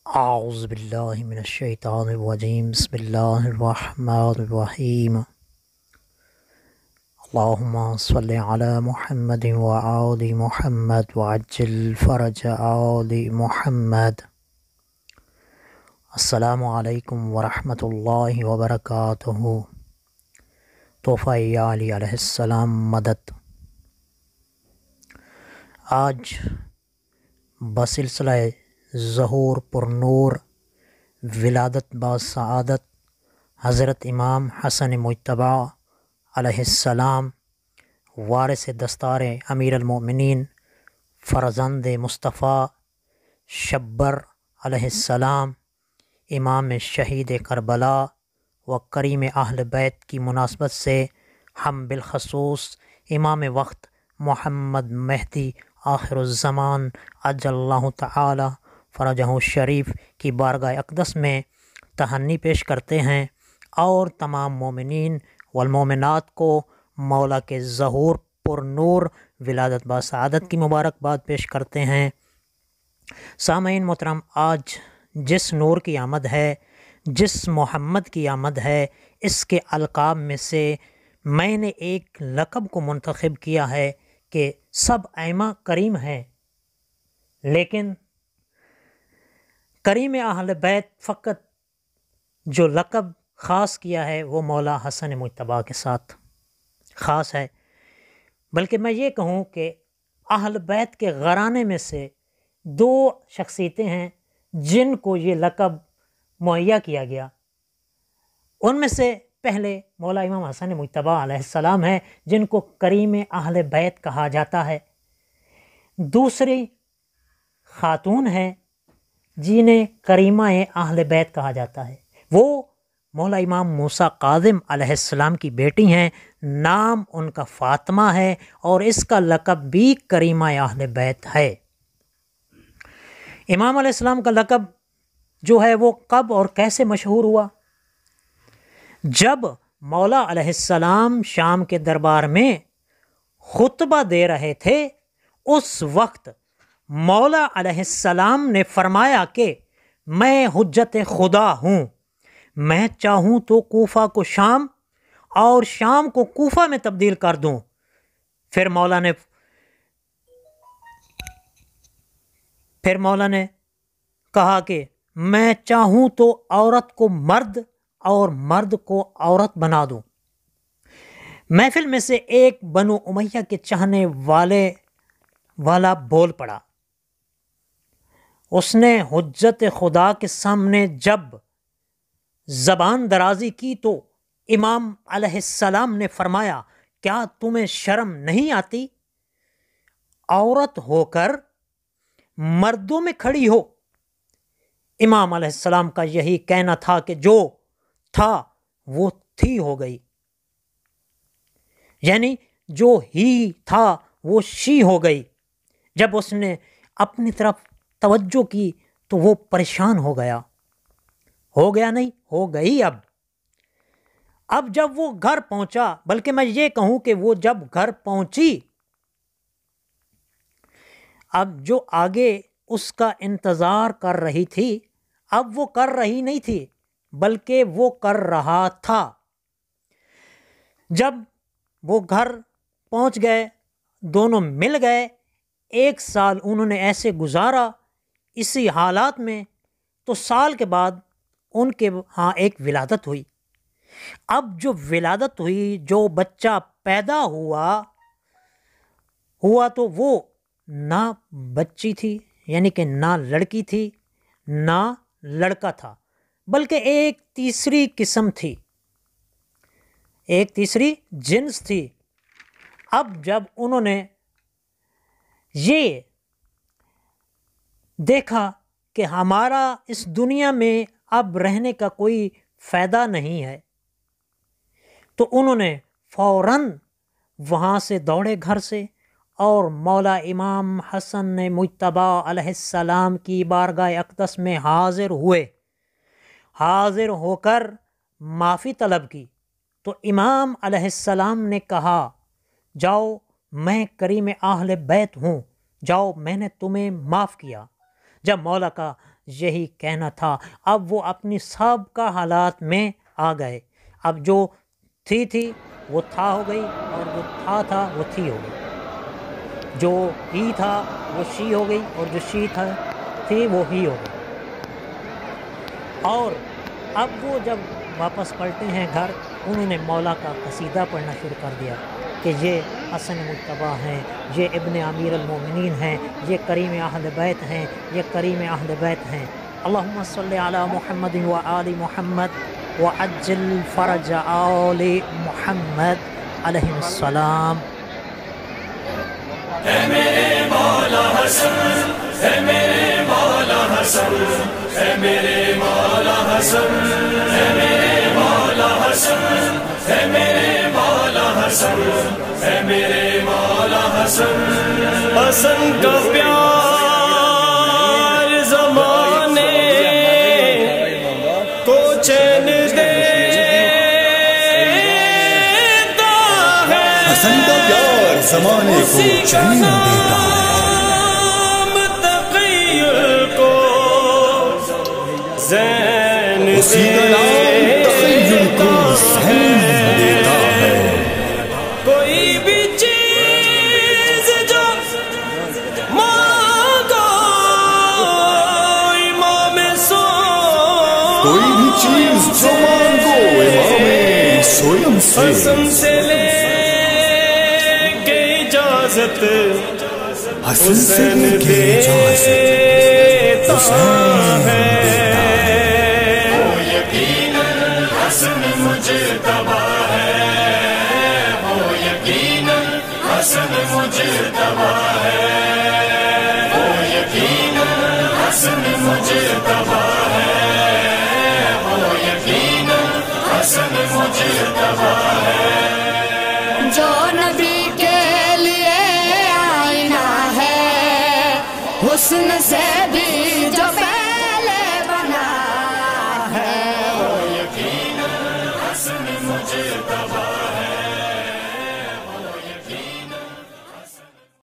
اعوذ باللہ من الشیطان الرجیم بسم اللہ الرحمن الرحیم اللہم صلی علی محمد وآل محمد وعجل فرج آل محمد۔ السلام علیکم ورحمۃ اللہ وبرکاتہ۔ تحفہ علی علیہ السلام مدد۔ آج بسلسلہ ظہور پر نور ولادت با سعادت حضرت امام حسن مجتبی علیہ السلام، وارث دستار امیر المؤمنین، فرزند مصطفیٰ شبر علیہ السلام، امام شہید کربلا و کریم اہل بیت کی مناسبت سے ہم بالخصوص امام وقت محمد مہدی آخر الزمان عجل اللہ تعالی فرجہ شریف کی بارگاہ اقدس میں تہنی پیش کرتے ہیں اور تمام مومنین والمومنات کو مولا کے ظہور پر نور ولادت با سعادت کی مبارکباد پیش کرتے ہیں۔ سامعین محترم، آج جس نور کی آمد ہے، جس محمد کی آمد ہے، اس کے القاب میں سے میں نے ایک لقب کو منتخب کیا ہے کہ سب ائمہ کریم ہیں، لیکن کریم اہل بیت فقط جو لقب خاص کیا ہے وہ مولا حسن مجتبی کے ساتھ خاص ہے، بلکہ میں یہ کہوں کہ اہل بیت کے گھرانے میں سے دو شخصیتیں ہیں جن کو یہ لقب مہیا کیا گیا۔ ان میں سے پہلے مولا امام حسن مجتبی علیہ السلام ہیں جن کو کریم اہل بیت کہا جاتا ہے، دوسری خاتون ہیں جنہیں کریمہ اہل بیت کہا جاتا ہے، وہ مولا امام موسیٰ کاظم علیہ السلام کی بیٹی ہیں، نام ان کا فاطمہ ہے اور اس کا لقب بھی کریمہ اہل بیت ہے۔ امام علیہ السلام کا لقب جو ہے وہ کب اور کیسے مشہور ہوا؟ جب مولا علیہ السلام شام کے دربار میں خطبہ دے رہے تھے، اس وقت مولا علیہ السلام نے فرمایا کہ میں حجت خدا ہوں، میں چاہوں تو کوفہ کو شام اور شام کو کوفہ میں تبدیل کر دوں۔ پھر مولا نے کہا کہ میں چاہوں تو عورت کو مرد اور مرد کو عورت بنا دوں۔ محفل میں سے ایک بنو امیہ کے چاہنے والا بول پڑا۔ اس نے حجت خدا کے سامنے جب زبان درازی کی تو امام علیہ السلام نے فرمایا، کیا تمہیں شرم نہیں آتی؟ عورت ہو کر مردوں میں کھڑی ہو۔ امام علیہ السلام کا یہی کہنا تھا کہ جو تھا وہ تھی ہو گئی، یعنی جو ہی تھا وہ شی ہو گئی۔ جب اس نے اپنی طرف توجہ کی تو وہ پریشان ہو گیا نہیں، ہو گئی۔ اب جب وہ گھر پہنچا، بلکہ میں یہ کہوں کہ وہ جب گھر پہنچی، اب جو آگے اس کا انتظار کر رہی تھی، اب وہ کر رہی نہیں تھی بلکہ وہ کر رہا تھا۔ جب وہ گھر پہنچ گئے، دونوں مل گئے، 1 سال انہوں نے ایسے گزارا اسی حالات میں، تو سال کے بعد ان کے ہاں ایک ولادت ہوئی۔ اب جو ولادت ہوئی، جو بچہ پیدا ہوا تو وہ نہ بچی تھی، یعنی کہ نہ لڑکی تھی نہ لڑکا تھا، بلکہ ایک تیسری قسم تھی، ایک تیسری جنس تھی۔ اب جب انہوں نے یہ دیکھا کہ ہمارا اس دنیا میں اب رہنے کا کوئی فائدہ نہیں ہے، تو انہوں نے فوراً وہاں سے دوڑے گھر سے اور مولا امام حسن مجتبی علیہ السلام کی بارگاہ اقدس میں حاضر ہوئے۔ حاضر ہو کر معافی طلب کی تو امام علیہ السلام نے کہا، جاؤ میں کریم اہل بیت ہوں، جاؤ میں نے تمہیں معاف کیا۔ جب مولا کا یہی کہنا تھا۔ اب وہ اپنی سابقہ حالات میں آ گئے، اب جو تھی وہ تھا ہو گئی، اور جو تھا وہ تھی ہو گئی، جو ہی تھا وہ شی ہو گئی، اور جو شی تھی وہ ہی ہو گئی۔ اور اب وہ جب واپس پلٹے ہیں گھر، انہوں نے مولا کا قصیدہ پڑھنا شروع کر دیا کہ یہ حسن مجتبیٰ ہیں، یہ ابن امیر المومنین ہیں، یہ کریم اہل بیت ہیں، یہ کریم اہل بیت ہیں۔ اللہم صلی علی محمد و آل محمد وعجل فرج آل محمد علیہ السلام۔ اے میرے مولا حسن، اے میرے مولا حسن، اے میرے مولا حسن، اے میرے مولا حسن، اے میرے مولا حسن، اے میرے مولا حسن۔ حسن کا پیار زمانے کو چین دیتا ہے، حسن کا پیار زمانے کو چین دیتا ہے، اسی کا نام تخیل کو زین دیتا ہے۔ کوئی بھی چیز جو مانگو امام سو، کوئی بھی چیز جو مانگو امام سویم سے، حسن سے لے کے اجازت، حسن سے لے کے اجازت حسین دیتا ہے۔ حسن مجتبیٰ ہے، وہ یقیناً حسن مجتبیٰ ہے، وہ یقیناً حسن مجتبیٰ ہے، وہ یقیناً حسن مجتبیٰ ہے۔ جو نبی کے لیے آئینہ ہے، حسن سے بھی جو پہلے بنا ہے، حسن مجتبیٰ